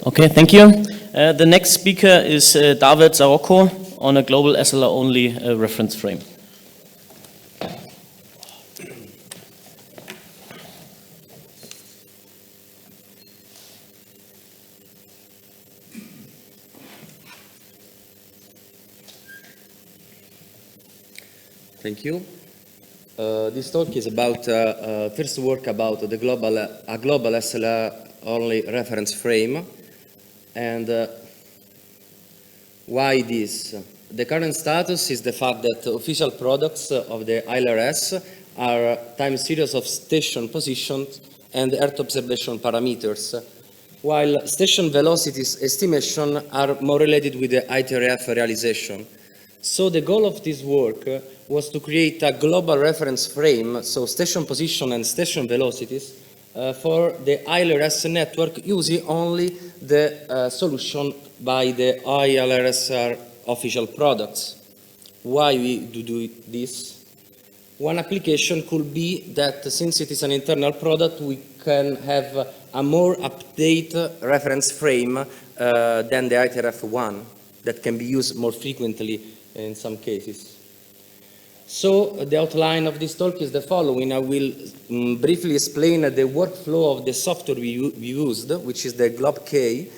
Okay, thank you. The next speaker is David Sarrocco on a global SLR-only reference frame. Thank you. This talk is about first work about the global SLR-only reference frame, and why this. The current status is the fact that official products of the ILRS are time series of station positions and Earth observation parameters, while station velocities estimation are more related with the ITRF realization. So the goal of this work was to create a global reference frame, so station position and station velocities, for the ILRS network using only the solution by the ILRS official products. Why we do this? One application could be that since it is an internal product, we can have a more updated reference frame than the ITRF1 that can be used more frequently in some cases. So the outline of this talk is the following. I will briefly explain the workflow of the software we used, which is the GlobeK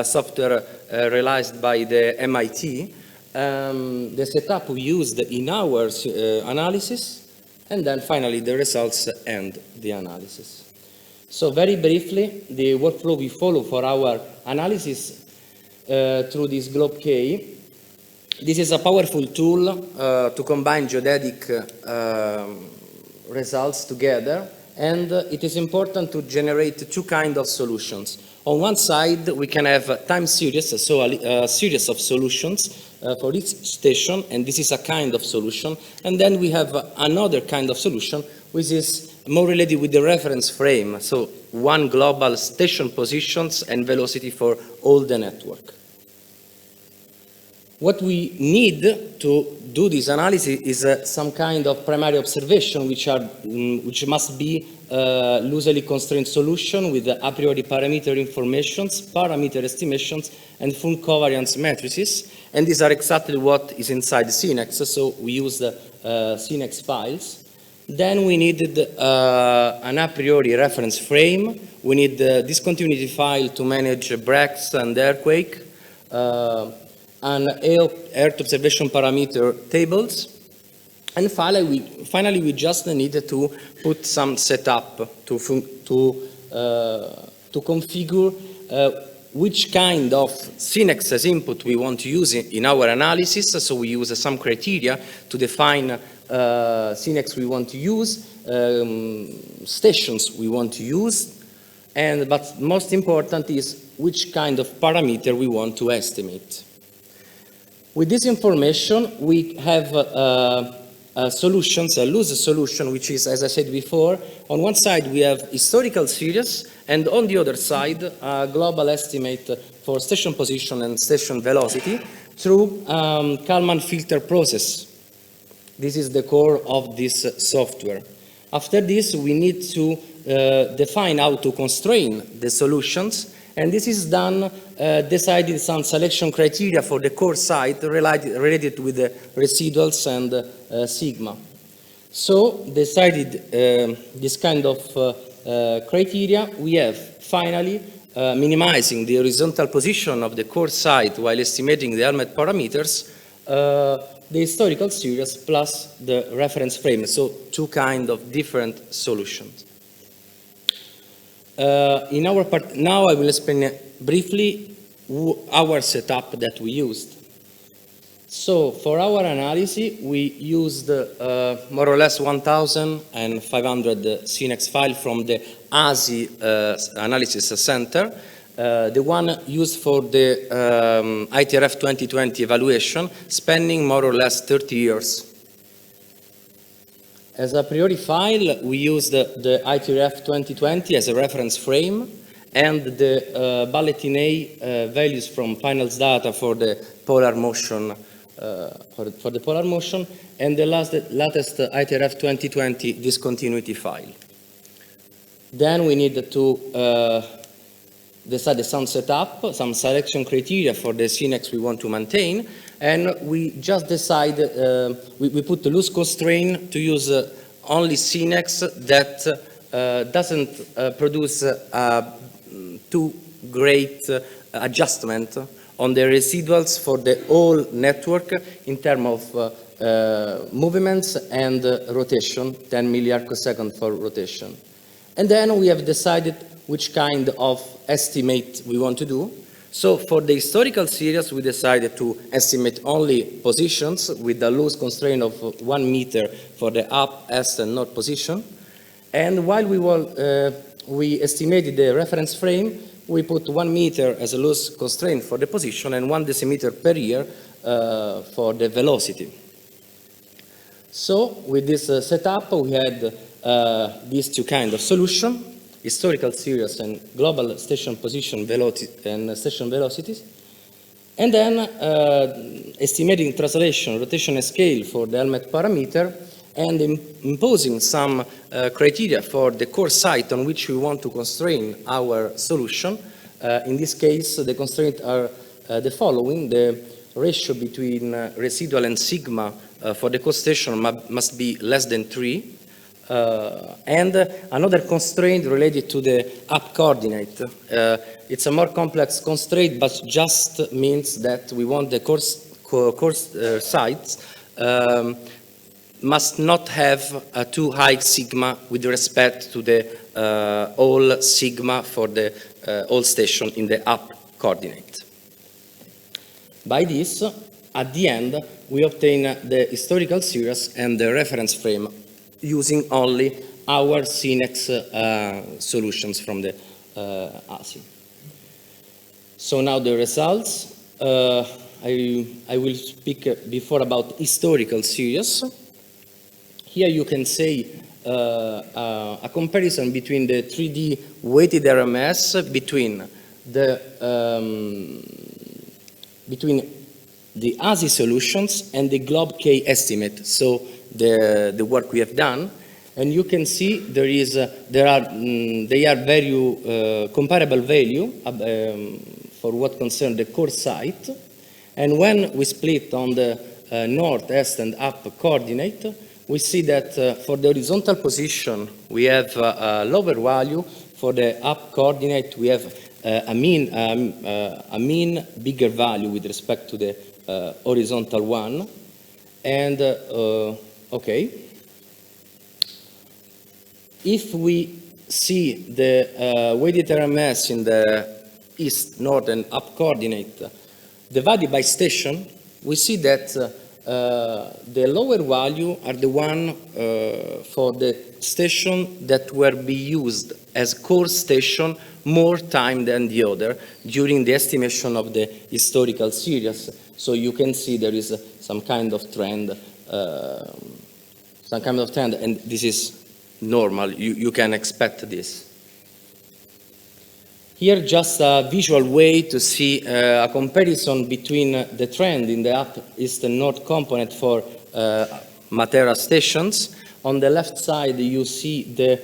software realized by the MIT, the setup we used in our analysis, and then finally the results and the analysis. So very briefly, the workflow we follow for our analysis through this GlobeK. This is a powerful tool to combine geodetic results together, and it is important to generate two kinds of solutions. On one side, we can have time series, so a series of solutions for each station, and this is a kind of solution. And then we have another kind of solution, which is more related with the reference frame, so one global station positions and velocity for all the network. What we need to do this analysis is some kind of primary observation, which must be loosely constrained solution with a priori parameter informations, parameter estimations, and full covariance matrices. And these are exactly what is inside the CNIG, so we use the CNIG files. Then we needed an a priori reference frame. We need the discontinuity file to manage breaks and earthquake. And Earth observation parameter tables. And finally we just needed to put some setup to configure which kind of CNIG as input we want to use in our analysis. So we use some criteria to define CNIGs we want to use, stations we want to use, but most important is which kind of parameter we want to estimate. With this information, we have solutions, a loose solution, which is, as I said before, on one side we have historical series, and on the other side, a global estimate for station position and station velocity through Kalman filter process. This is the core of this software. After this, we need to define how to constrain the solutions, and this is done decided some selection criteria for the core site related with the residuals and sigma. So decided this kind of criteria, we have finally minimizing the horizontal position of the core site while estimating the helmet parameters, the historical series plus the reference frame, so two kinds of different solutions. In our part, now I will explain briefly our setup that we used. So for our analysis, we used more or less 1,500 CNIG files from the ASI analysis center, the one used for the ITRF 2020 evaluation, spanning more or less 30 years. As a priori file, we used the ITRF 2020 as a reference frame, and the bulletin A values from finals data for the polar motion, and the latest ITRF 2020 discontinuity file. Then we needed to decided some setup, some selection criteria for the CNIGs we want to maintain, and we just decided, we put the loose constraint to use only CNIGs that doesn't produce too great adjustment on the residuals for the whole network in terms of movements and rotation, 10 milliarcosecond for rotation. And then we have decided which kind of estimate we want to do. So for the historical series, we decided to estimate only positions with a loose constraint of 1 meter for the up, east, and north position. And while we estimated the reference frame, we put 1 meter as a loose constraint for the position and 1 decimeter per year for the velocity. So with this setup, we had these two kinds of solution, historical series and global station position velocity and station velocities. And then estimating translation, rotation and scale for the helmet parameter, and imposing some criteria for the core site on which we want to constrain our solution. In this case, the constraints are the following. The ratio between residual and sigma for the core station must be less than 3. And another constraint related to the up coordinate. It's a more complex constraint, but just means that we want the core sites must not have a too high sigma with respect to the all sigma for the all station in the up coordinate. By this, at the end, we obtain the historical series and the reference frame using only our CNIG solutions from the ASI. So now the results. I will speak before about historical series. Here you can say a comparison between the 3D weighted RMS between the ASI solutions and the Globe K estimate. So the work we have done, and you can see they are very comparable value for what concerns the core site. And when we split on the north, east, and up coordinate, we see that for the horizontal position we have a lower value. For the up coordinate we have a mean bigger value with respect to the horizontal one. And okay, if we see the weighted RMS in the east, north, and up coordinate divided by station, we see that the lower value are the one for the station that were be used as core station more time than the other during the estimation of the historical series. So you can see there is some kind of trend, and this is normal. You can expect this. Here, just a visual way to see a comparison between the trend in the up, east, and north component for Matera stations. On the left side, you see the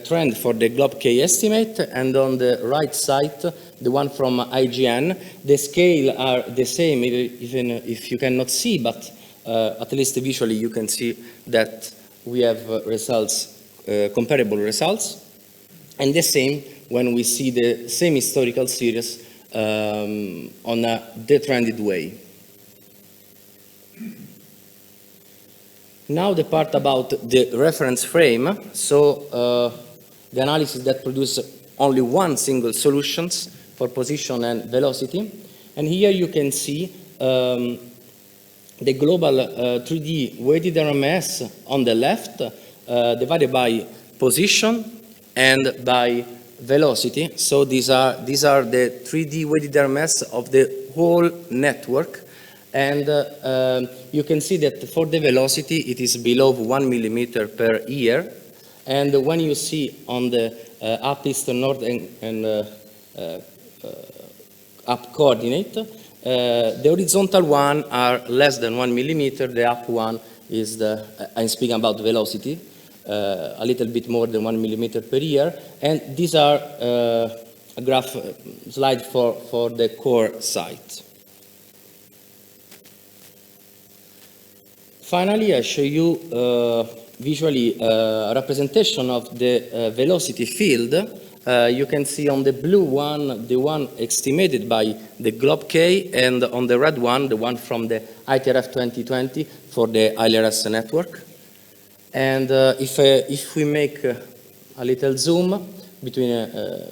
trend for the Globe K estimate, and on the right side, the one from IGN. The scale are the same, even if you cannot see, but at least visually you can see that we have results, comparable results, and the same when we see the same historical series on a detrended way. Now the part about the reference frame. So the analysis that produces only one single solutions for position and velocity. And here you can see the global 3D weighted RMS on the left divided by position and by velocity. So these are the 3D weighted RMS of the whole network. And you can see that for the velocity, it is below 1 millimeter per year. And when you see on the up, east, and north, and up coordinate, the horizontal one are less than 1 millimeter. The up one is I'm speaking about velocity, a little bit more than 1 millimeter per year. And these are a graph slide for the core site. Finally, I show you visually a representation of the velocity field. You can see on the blue one, the one estimated by the globe K, and on the red one, the one from the ITRF 2020 for the ILRS network. And if we make a little zoom between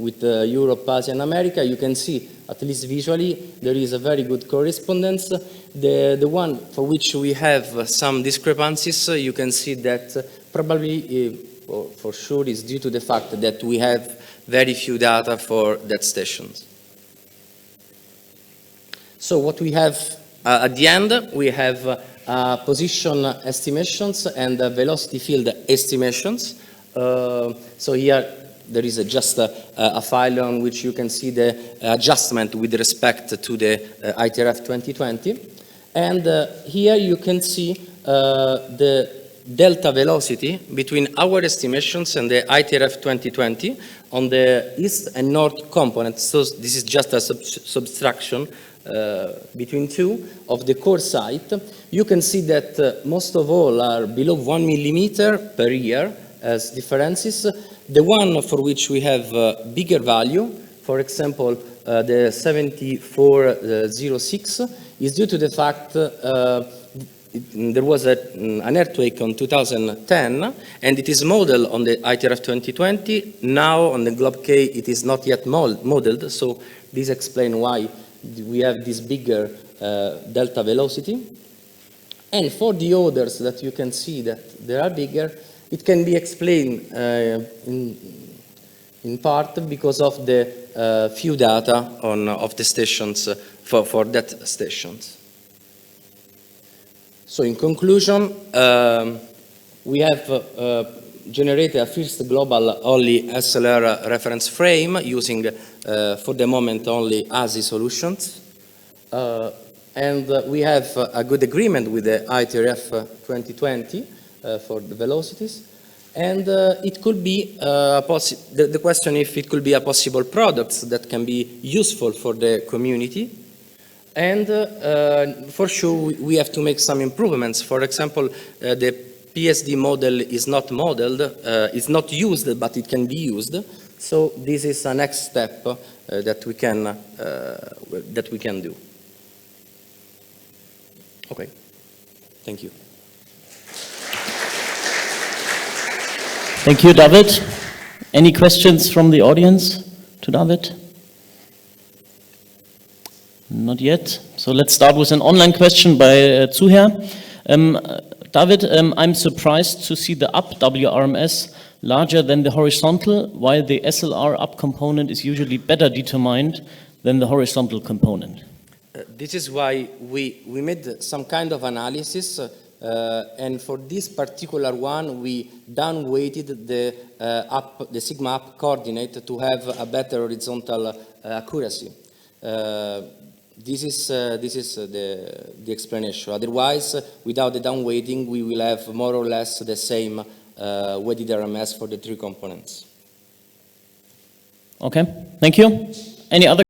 with Europe, Asia, and America, you can see, at least visually, there is a very good correspondence. The one for which we have some discrepancies, you can see that probably, for sure, is due to the fact that we have very few data for that stations. So what we have at the end, we have position estimations and velocity field estimations. So here there is just a file on which you can see the adjustment with respect to the ITRF 2020. And here you can see the delta velocity between our estimations and the ITRF 2020 on the east and north components. So this is just a subtraction between two of the core site. You can see that most of all are below 1 millimeter per year as differences. The one for which we have bigger value, for example, the 7406, is due to the fact there was an earthquake on 2010, and it is modeled on the ITRF 2020. Now on the globe K, it is not yet modeled, so this explains why we have this bigger delta velocity. And for the others that you can see that they are bigger, it can be explained in part because of the few data of the stations for that stations. So in conclusion, we have generated a first global only SLR reference frame using, for the moment, only ASI solutions. And we have a good agreement with the ITRF 2020 for the velocities. And it could be the question if it could be a possible product that can be useful for the community. And for sure, we have to make some improvements. For example, the PSD model is not modeled, it's not used, but it can be used. So this is a next step that we can do. Okay, thank you. Thank you, David. Any questions from the audience to David? Not yet. So let's start with an online question by Zuher. David, I'm surprised to see the up WRMS larger than the horizontal, while the SLR up component is usually better determined than the horizontal component. This is why we made some kind of analysis, and for this particular one, we down-weighted the sigma up coordinate to have a better horizontal accuracy. This is the explanation. Otherwise, without the down-weighting, we will have more or less the same weighted RMS for the three components. Okay, thank you. Any other